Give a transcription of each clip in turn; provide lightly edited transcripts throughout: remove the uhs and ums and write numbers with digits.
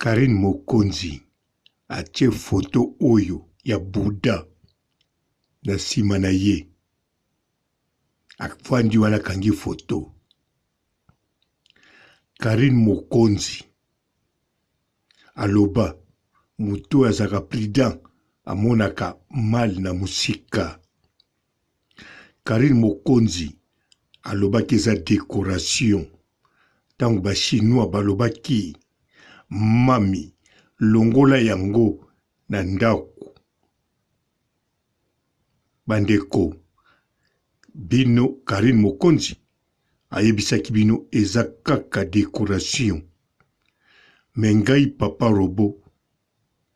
Karine Mokonzi atie photo oyo ya Bouddha na nsima na ye. Afandi wana kangi photo. Karine Mokonzi aloba mutu azaka prudent amonaka mal na musika. Karine Mokonzi aloba keza décoration. Tango ba chinois baloba ki mami longola yango na ndako. Bandeko bino Karine Mokonzi ayebisaki bino eza kaka décoration. Mengai papa robo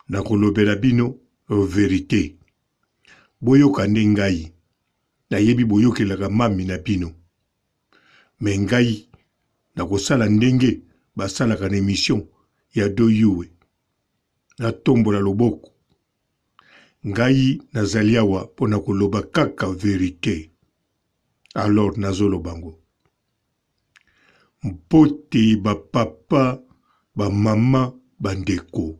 na kolobela bino vérité. Boyoka nde ngai nayebi boyokelaka mami na bino. Mengai na kosala ndenge basalaka na émission ya doyuwe na tombola loboko. Ngai nazali awa pona koloba kaka vérité. Alors nazolobango. Mbote ba papa, ba mama, bandeko.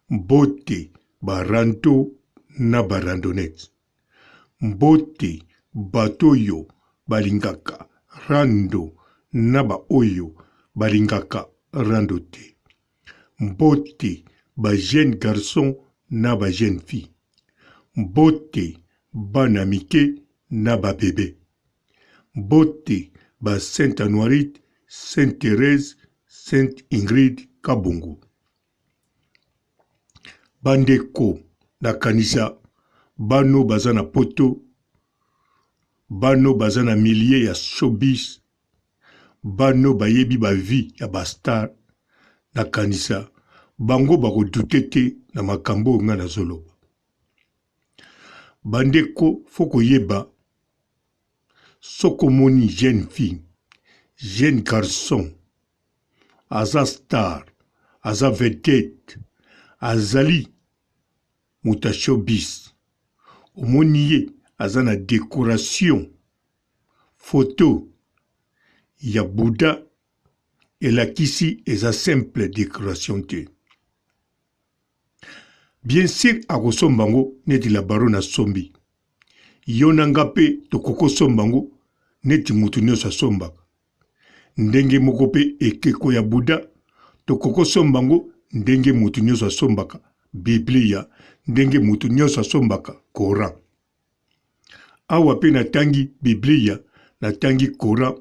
Mbote ba rando na ba randonnette. Mbote batoyo balingaka rando na ba oyo balingaka rando te. Mbote ba jeune garçon na ba jeune fille. Mbote bana mike na ba bébé. Mbote ba Sainte Anoirite, Sainte Thérèse, Sainte Ingrid Kabongo. Bandeko na kanisa bano bazana poto, bano bazana milliers ya showbiz, bano bayebi ba vie ya bastar na kanisa, bango bako dutete na makambo nga na zoloba. Bandeko foko yeba, soko moni jeune fille, jeune garçon, aza star, aza vedette, azali muta showbiz, omoni ye aza na décoration, photo ya Bouddha elakisi eza simple décoration te. Bien sûr akosombango neti la barona sombi. Yonanga pe tokoko sombango neti mutu nyonso asombaka. Ndenge moko pe ekeko ya Bouddha tokoko sombango ndenge mutu nyonso asombaka Biblia, ndenge mutu nyonso asombaka Coran. Awa pe natangi Biblia, natangi Coran,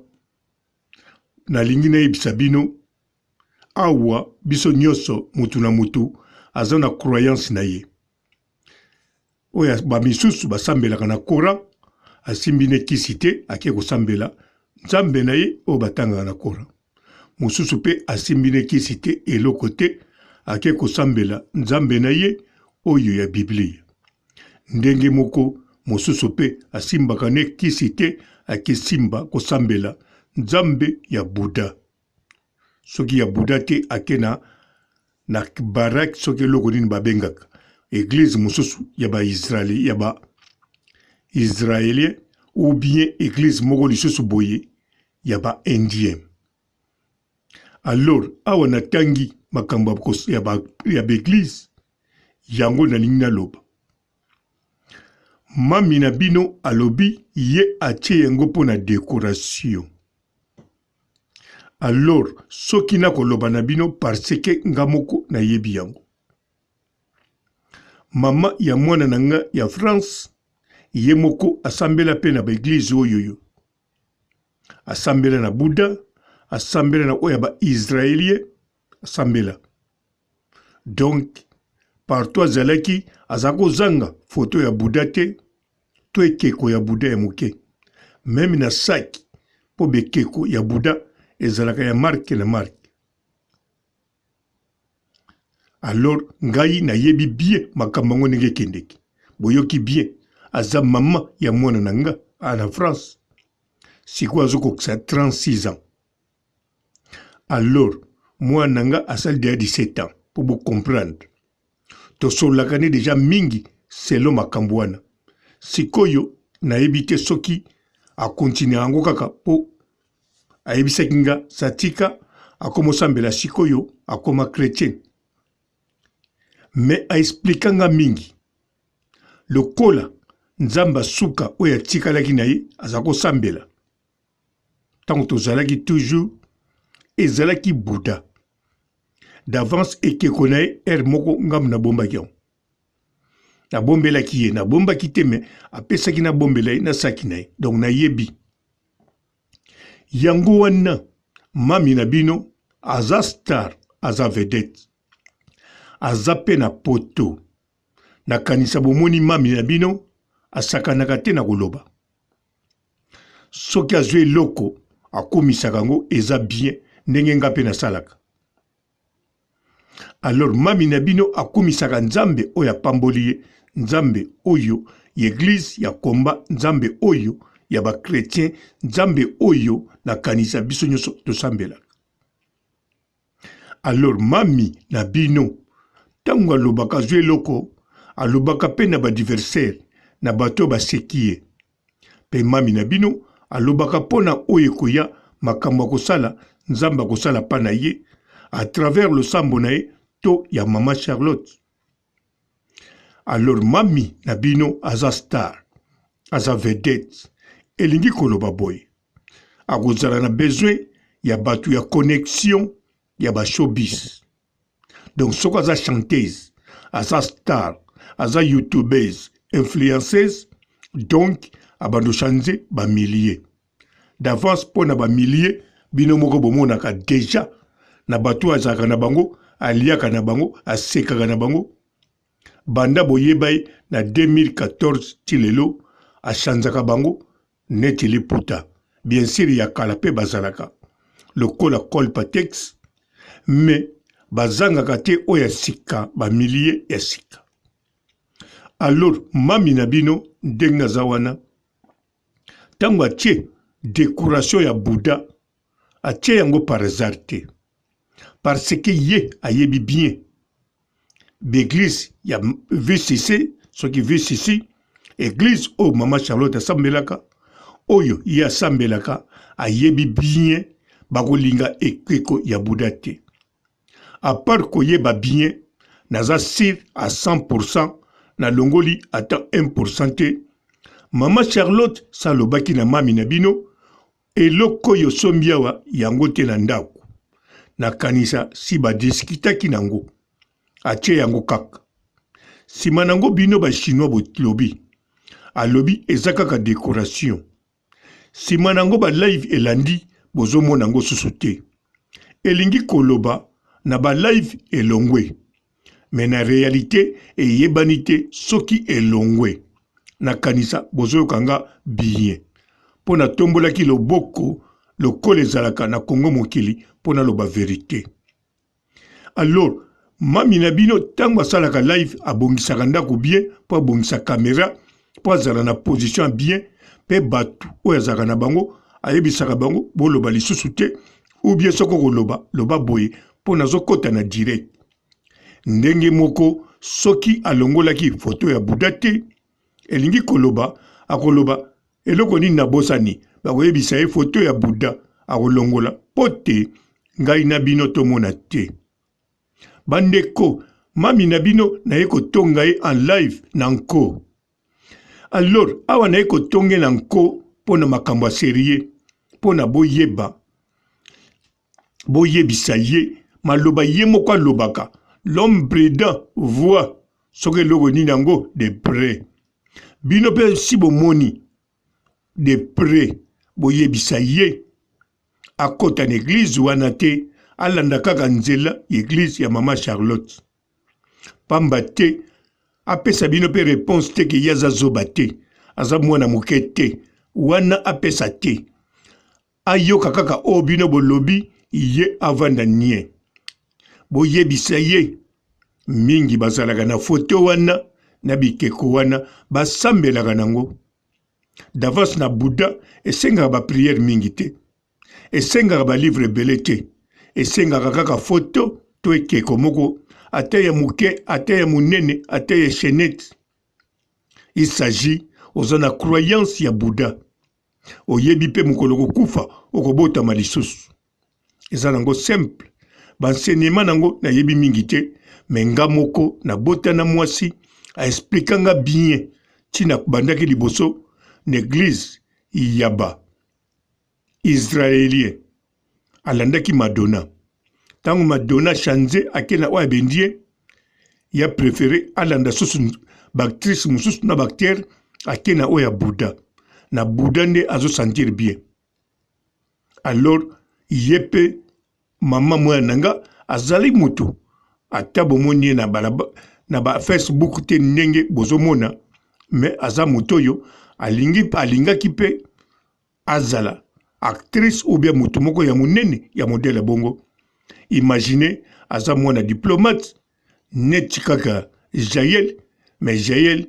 nalingi nayebisa bino awa biso nyonso mutu na mutu aza na croyance na ye. Oya ba misusu basambelaka na Coran, asimbi ne kisi te ake kosambela nzambe na ye o batanga na Coran. Mususu pe asimbi ne kisi te eloko te ake kosambela nzambe na ye oyo ya Biblia. Ndenge moko mususu pe asimbaka ne kisi te ake simba kosambela nzambe ya Bouddha. Soki ya Bouddha te ake na barak soki eloko nini babengaka église mususu ya ba Israeli ya ba Israélien ou bien église moko lisusu boye ya ba Indien. Alors awa natangi makambo ya ba église yango nalingi naloba. Mami na bino alobi ye atie yango pona décoration. Alors soki na koloba na bino parce que nga moko na yebi yango. Mama ya mwana nanga ya France ye moko asambela pe na ba église oyoyo. Asambela na Bouddha, asambela na oya ba Israélien, asambela. Donc partout azalaki azako zanga photo ya Bouddha te, to ekeko ya Bouddha ya moke. Même na saki po bekeko ya Bouddha ezalaka ya marque na marque. Alors ngai na yebi bien makambo ngo ndenge kendeki. Boyoki bien aza mama ya mwana nanga na France. Siko azoko ksa 36 ans. Alors mwana nanga asali déjà 17 ans pour vous comprendre. To solakane déjà mingi selon makambo wana. Sikoyo na yebite soki a continuer ango kaka po ayebisaki nga satika akoma osambela sikoyo akoma chrétien me aexplikanga mingi lokola nzamba suka oyo atikalaki na ye aza kosambela ntango tozalaki toujours ezalaki Bouddha d'avance ekeko na ye ere moko ngambu nabombaki yango nabombelaki ye nabombaki te me apesaki nabombela ye nasaki na ye donc nayebi yango wana mami na bino aza star aza vedette aza pe na poto nakanisa bomoni mami na bino asakanaka te na koloba soki azwi eloko akomisaka yango eza bien ndenge nga mpe nasalaka alors mami na bino akomisaka nzambe oyo apamboli ye nzambe oyo ya eglise ya komba nzambe oyo ya bakretien nzambe oyo nakanisa biso nyonso tosambelaka alors mami na bino ntango alobaka azwi eloko alobaka mpe na badiversaire na bato baseki ye mpe mami na bino alobaka mpona oyo ekoya makambo akosala nzambe akosala mpa na ye à travers losambo na ye to ya mama Charlotte alors mami na bino aza star aza vedette elingi koloba boye akozala na besoin ya bato ya connexion ya bashowbiz donc soko aza chanteuse aza star aza youtubeuse influenceuse donc abando chanze bamillier d'avance mpona bamillier bino moko bomonaka déjà na bato azalaka na bango aliaka na bango asekaka na bango banda boyeba ye na 2014 ti lelo achanzaka bango neti liputa bien sûr ya kala mpe bazalaka lokola colpatex me bazangaka te oyo ya sika bamilie ya sika alors mami na bino ndenge aza wana ntango atie décoration ya Bouddha atie yango par hasard te parce que ye ayebi bien l'église ya VCC soki VCC église o mama Charlotte asambelaka oyo ye asambelaka ayebi bien bakolinga ekeko ya Bouddha te à part koyeba bien naza sûr à 100% na longoli ata 1% te mama Charlotte salobaki na mami na bino eloko yo sombiawa yango te na ndako nakanisa si badiskitaki nango atie yango kaka sima nango bino ba chinois bolobi alobi eza kaka décoration sima nango ba live elandi bozomona nango susu te elingi koloba na ba live elongwe mais na réalité eyebani te soki elongwe nakanisa bozoyokanga bien pona tombolaki loboko lokola ezalaka na Kongo mokili pona loba vérité alors mami na bino tango asalaka live abongisaka ndako bien po abongisa caméra po azala na position bien pe batu oyo azalaka na bango ayebisaka bango boloba lisusu te ou bien soko koloba loba boye po nazokota na direct ndenge moko soki alongolaki foto ya Bouddha te elingi koloba akoloba eloko nini nabosani bakoyebisa ye foto ya Bouddha akolongola po te ngai na bino tomona te bandeko mami na bino naye kotonga ye en live na nko alors awa naye kotonge na nko mpona makambo ya serie mpona boyebisa ye maloba ye moko alobaka l'homme prudent voit soki eloko nini yango de près bino mpe si bomoni de près boyebisa ye akota na église wana te alanda kaka nzela église ya mama Charlotte pamba te apesa bino pe réponse te ke ye aza zoba te aza mwana moke te wana apesa te ayoka kaka oyo bino bolobi ye avanda nie boyebisa ye mingi bazalaka na foto wana na bikeko wana basambelaka nango d'avance na Bouddha esengaka bapriere mingi te esengaka balivre ebele te esengaka kaka foto to ekeko moko ata ya moke ata ya monene ata ya chaînette il s'agit oza na croyance ya Bouddha oyebi mpe mokolo kokufa okobotama lisusu eza nango simple baenseignement nango nayebi mingi te menga moko na botana mwasi a expliquanga bien tina bandaki liboso l'église yaba israélien alandaki Madonna tango Madonna change akena oya bendie ya préféré alanda susu bactrice mususu na bactère akena oya Bouddha na Bouddha nde azo sentir bien alors yepe mama moya nanga azali mutu atabo moni na balaba na ba Facebook te ndenge bozomona mais aza mutoyo alingaki pe azala actrice ou bien mutu moko ya munene ya modèle bongo. Imaginez aza mwana diplomate neti kaka Jaël mais Jaël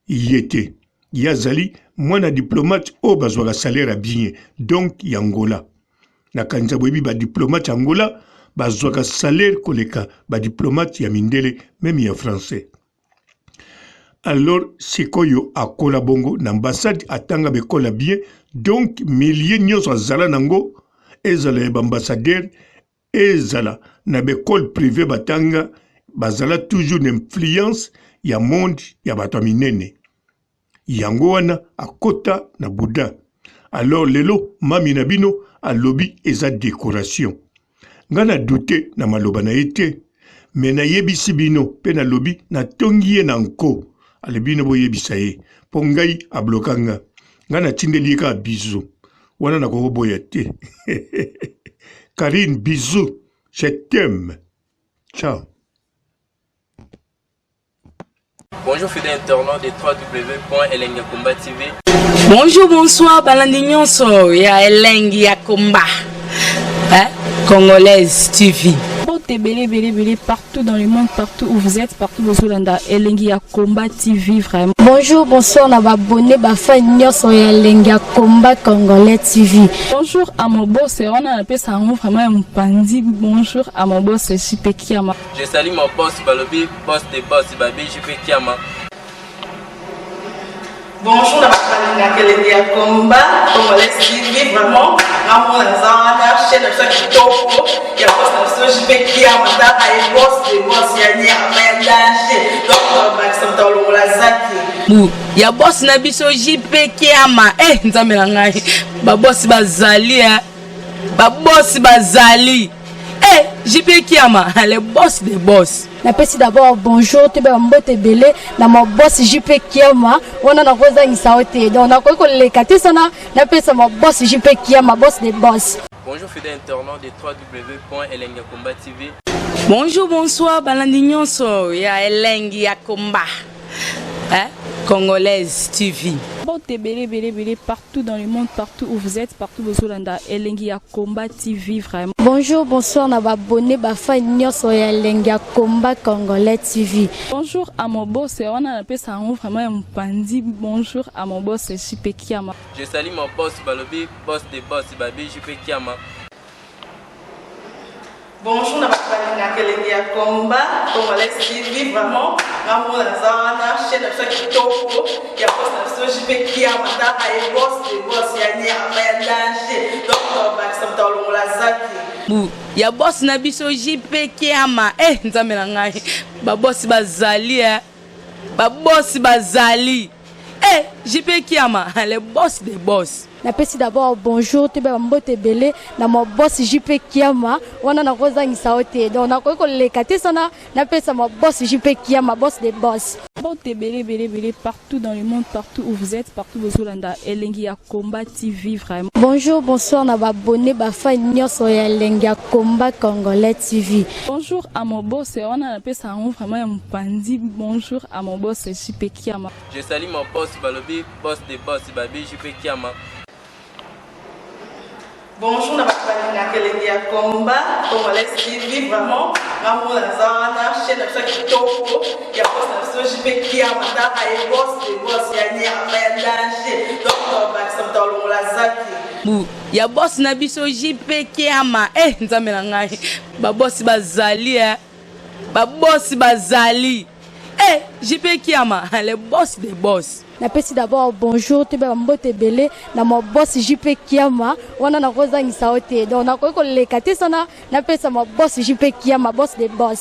yete yazali mwana diplomate o bazwaka salaire bien donc yangola na kanza boyebi ba diplomate Angola bazwaka salaire koleka ba diplomate ya mindele même ya français. Alors sikoyo akola bongo na ambassade atanga bekola bien donc milliers nyonso azala nango ezala ba ambassadeur ezala na bekole privé batanga bazala toujours l'influence ya monde ya bato minene yango wana akota na Bouddha. Alors lelo mami na bino alobi eza décoration ngana douté na maloba na ete mais na yebisi bino pe na lobi na tongi ye na nko alebino boyebisa ye po ngai ablokanga ngana tindeli ka bizu wana na ko boya te. Karine, bisous, je t'aime. Ciao. Bonjour fidèles internautes de www.elengiakomba TV. Bonjour, bonsoir, Balandignon ya Elengiakomba, Congolaise TV. Belé partout dans le monde, partout où vous êtes, partout où vous êtes, Elengiakomba TV vraiment. Bonjour, bonsoir, on a abonné fan sur Elengiakomba Congolais TV. Bonjour à mon boss, on a appelé ça vraiment un pandi. Bonjour à mon boss, JP Kiama. Je salue mon boss Balobi, boss de boss Babi, JP Kiama. Bonjour, on a appelé Elengiakomba Congolais TV vraiment. Ramon Zana, chaîne de ça qui topo, il y a pas de JP Kiama, il boss de boss, il y a ni à danger. Donc, Maxime Tolo Lazaki. Ya boss na biso JP Kiama nzambe na ngai ba boss bazali ba boss bazali JP Kiama le boss des boss. Napesi d'abord bonjour te ba mbote belé na mo boss JP Kiama wana na koza ngisaote donc na ko le katisana napesa mo boss JP Kiama boss des boss. Bonjour fidèles internautes de www.elengiakomba TV. Bonjour bonsoir Balandignon ya Elengiakomba Congolaise TV. Belé partout dans le monde, partout où vous êtes, partout où vous êtes, Elengiakomba TV vraiment. Bonjour, bonsoir, on a abonné fan sur Elengiakomba Congolais TV. Bonjour à mon boss, on a appelé ça vraiment un pandi. Bonjour à mon boss, JP Kiama. Je salue mon boss Balobi, boss de boss Babi, JP Kiama. Bonjour, on a appelé Elengiakomba Congolais TV vraiment. Ramon Zana, chaîne de ça qui topo, il y a pas de JP Kiama, il boss de boss, il y a ni à danger. Donc, Maxime Tolo Lazaki. Ya boss na biso JP Kiama nzambe na ngai ba boss bazali ba boss bazali JP Kiama le boss des boss. Napesi d'abord bonjour te ba mbote belé na mo boss JP Kiama wana na koza ngisaote donc na ko le katisana napesa mo boss JP Kiama boss des boss. Belé partout dans le monde, partout où vous êtes, partout où vous êtes, Elengiakomba TV vraiment. Bonjour, bonsoir, on a abonné fan sur Elengiakomba Congolais TV. Bonjour à mon boss, on a appelé ça vraiment un pandi. Bonjour à mon boss, JP Kiama. Je salue mon boss Balobi, boss de boss Babi, JP Kiama. Bonjour, on a appelé Elengiakomba Congolais TV vraiment. Ramon Zana, chaîne de ça qui topo, il y a pas de JP Kiama, il boss de boss, il y a ni à danger. Donc, Maxime Tolo Lazaki. Ya boss na biso JP Kiama nzambe na ngai ba boss bazali ba boss bazali JP Kiama le boss des boss. Napesi d'abord bonjour te ba mbote belé na mo boss JP Kiama wana na koza ngisaote donc na ko le katisana napesa mo boss JP Kiama boss des boss.